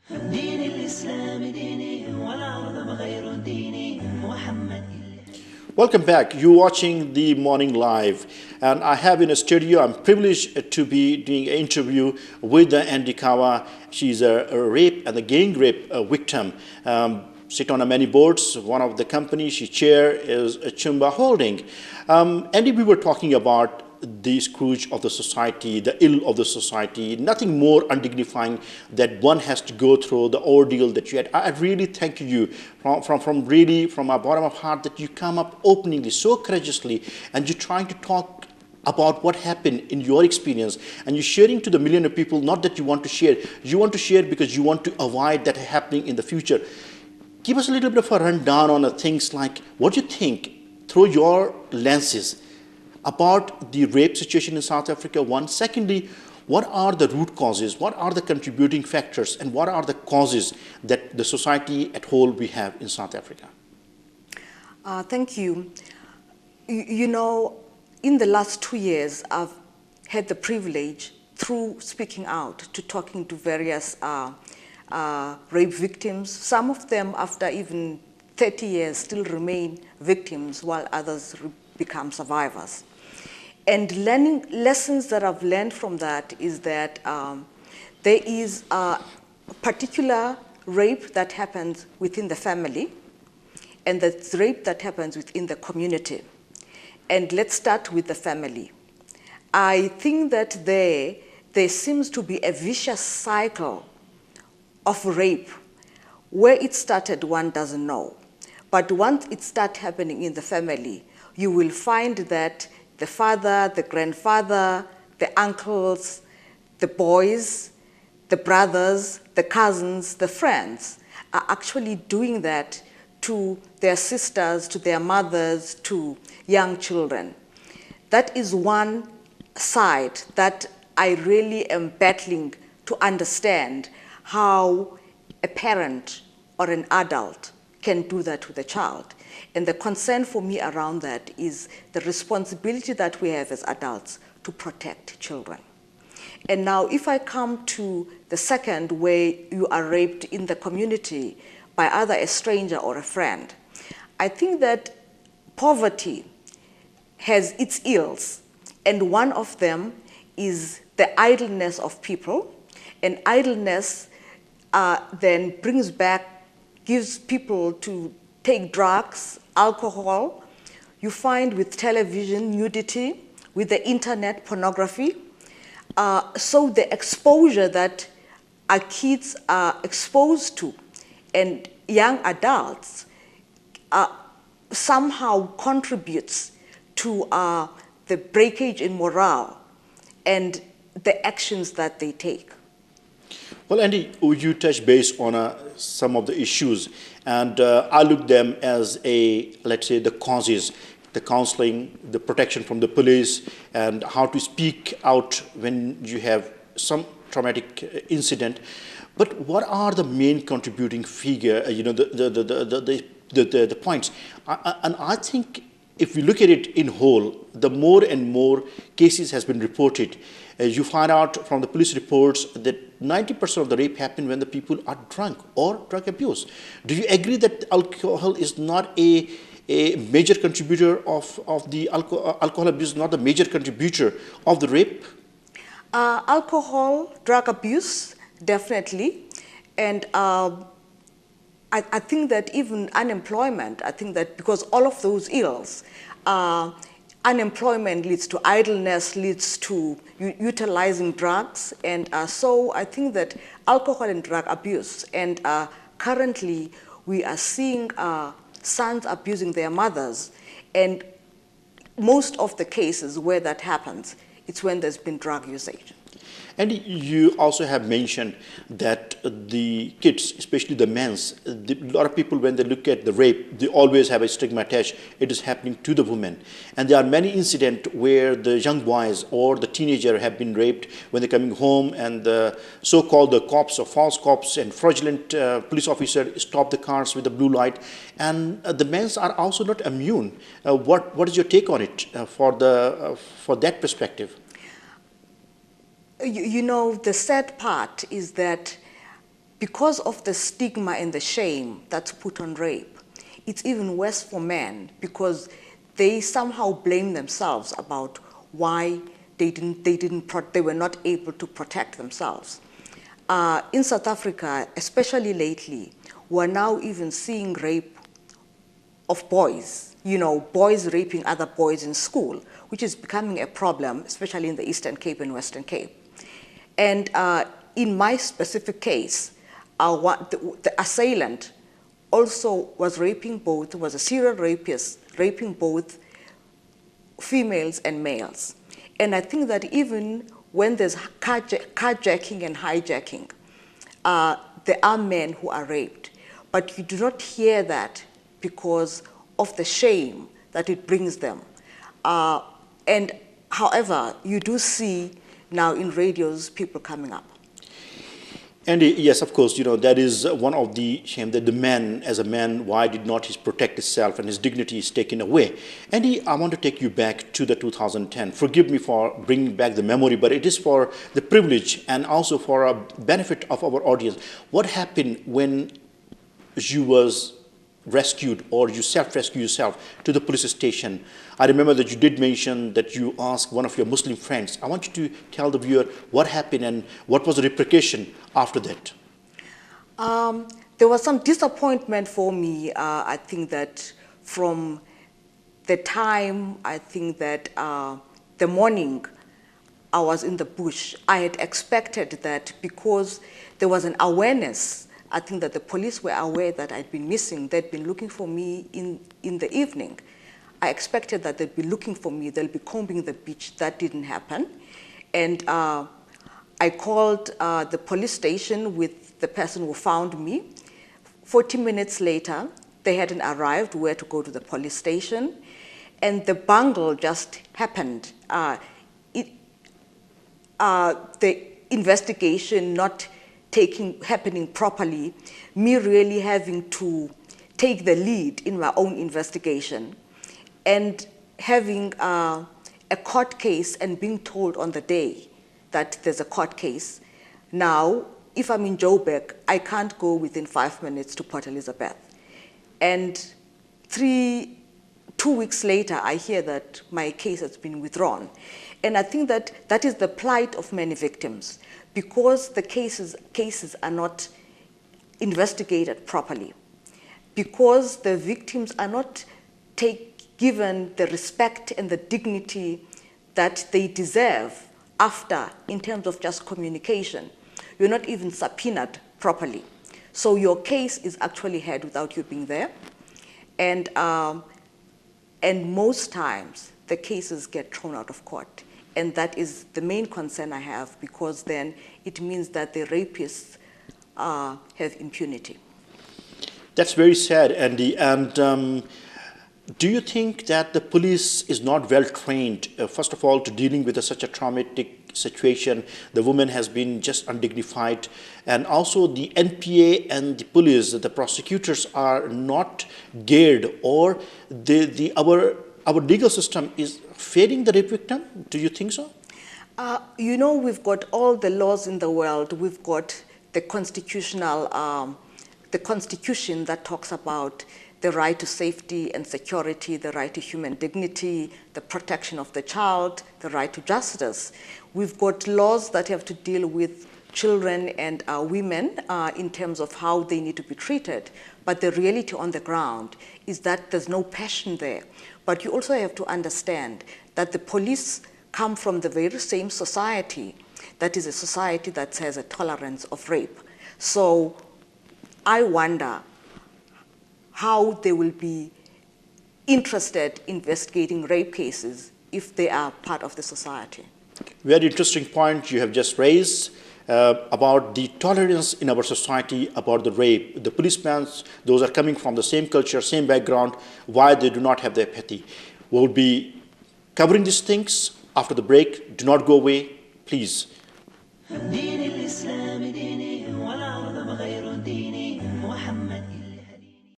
دين الإسلام ديني والعرض بغير ديني محمد. Welcome back. You're watching the Morning Live, and I have in a studio. I'm privileged to be doing an interview with Andy Kawa. She's a rape and a gang rape victim. Sit on many boards. One of the companies she chair is Chumba Holding. Andy, we were talking about the scourge of the society, the ill of the society, nothing more undignifying that one has to go through the ordeal that you had. I really thank you from my bottom of heart that you come up openly, so courageously, and you're trying to talk about what happened in your experience, and you're sharing to the million of people, not that you want to share because you want to avoid that happening in the future. Give us a little bit of a rundown on things like what you think through your lenses about the rape situation in South Africa, one. Secondly, what are the root causes? What are the contributing factors? And what are the causes that the society at whole we have in South Africa? Thank you. You know, in the last 2 years, I've had the privilege through speaking out to talking to various rape victims. Some of them, after even 30 years, still remain victims, while others become survivors. And learning lessons that I've learned from that is that there is a particular rape that happens within the family, and that's rape that happens within the community. And let's start with the family. I think that there seems to be a vicious cycle of rape. Where it started, one doesn't know. But once it starts happening in the family, you will find that the father, the grandfather, the uncles, the boys, the brothers, the cousins, the friends are actually doing that to their sisters, to their mothers, to young children. That is one side that I really am battling to understand, how a parent or an adult can do that with a child. And the concern for me around that is the responsibility that we have as adults to protect children. And now if I come to the second, where you are raped in the community by either a stranger or a friend, I think that poverty has its ills, and one of them is the idleness of people. And idleness then gives people to take drugs, alcohol. You find with television, nudity, with the internet, pornography. So the exposure that our kids are exposed to, and young adults, somehow contributes to the breakage in morale and the actions that they take. Well, Andy, you touch base on some of the issues, and I look them as let's say, the causes, the counseling, the protection from the police, and how to speak out when you have some traumatic incident. But what are the main contributing figure? The points, and I think if we look at it in whole, the more and more cases has been reported. You find out from the police reports that 90% of the rape happen when the people are drunk or drug abuse. Do you agree that alcohol is not a major contributor of the alcohol abuse, not the major contributor of the rape? Alcohol, drug abuse, definitely. And I think that even unemployment, I think that because all of those ills, unemployment leads to idleness, leads to utilizing drugs. And so I think that alcohol and drug abuse, and currently we are seeing sons abusing their mothers. And most of the cases where that happens, it's when there's been drug usage. And you also have mentioned that the kids, especially the men's, a lot of people, when they look at the rape, they always have a stigma attached. It is happening to the women. And there are many incidents where the young boys or the teenager have been raped when they're coming home, and the so-called the cops or false cops and fraudulent police officer stop the cars with the blue light. And the men's are also not immune. What is your take on it for that perspective? You know, the sad part is that because of the stigma and the shame that's put on rape, it's even worse for men because they somehow blame themselves about why they were not able to protect themselves. In South Africa, especially lately, we're now even seeing rape of boys, boys raping other boys in school, which is becoming a problem, especially in the Eastern Cape and Western Cape. And in my specific case, the assailant also was a serial rapist, raping both females and males. And I think that even when there's carjacking and hijacking, there are men who are raped. But you do not hear that because of the shame that it brings them. And however, you do see now in radios people coming up. And yes, of course, that is one of the shame that the man, as a man, why did not he protect himself and his dignity is taken away? Andy, I want to take you back to the 2010. Forgive me for bringing back the memory, but it is for the privilege and also for a benefit of our audience. What happened when you was rescued or you self-rescue yourself to the police station? I remember that you did mention that you asked one of your Muslim friends. I want you to tell the viewer what happened and what was the repercussion after that. There was some disappointment for me. I think that from the time, I think that the morning I was in the bush, I had expected that because there was an awareness. I think that the police were aware that I'd been missing. They'd been looking for me in the evening. I expected that they'd be looking for me. They'll be combing the beach. That didn't happen. And I called the police station with the person who found me. 40 minutes later, they hadn't arrived where to go to the police station. And the bungle just happened. The investigation not happening properly, me really having to take the lead in my own investigation, and having a court case and being told on the day that there's a court case. Now, if I'm in Joburg, I can't go within 5 minutes to Port Elizabeth. And 2 weeks later, I hear that my case has been withdrawn. And I think that that is the plight of many victims, because the cases are not investigated properly, because the victims are not given the respect and the dignity that they deserve after, in terms of just communication. You're not even subpoenaed properly. So your case is actually heard without you being there. And most times, the cases get thrown out of court. And that is the main concern I have, because then it means that the rapists have impunity. That's very sad, Andy. And do you think that the police is not well trained, first of all, to dealing with such a traumatic situation? The woman has been just undignified. And also the NPA and the police, the prosecutors are not geared, or our legal system is failing the rape victim. Do you think so? We've got all the laws in the world. We've got the constitution that talks about the right to safety and security, the right to human dignity, the protection of the child, the right to justice. We've got laws that have to deal with children and women in terms of how they need to be treated. But the reality on the ground is that there's no passion there. But you also have to understand that the police come from the very same society that is a society that has a tolerance of rape. So I wonder how they will be interested in investigating rape cases if they are part of the society. Very interesting point you have just raised about the tolerance in our society about the rape. The policemen, those are coming from the same culture, same background, why they do not have the empathy. We'll be covering these things after the break. Do not go away, please.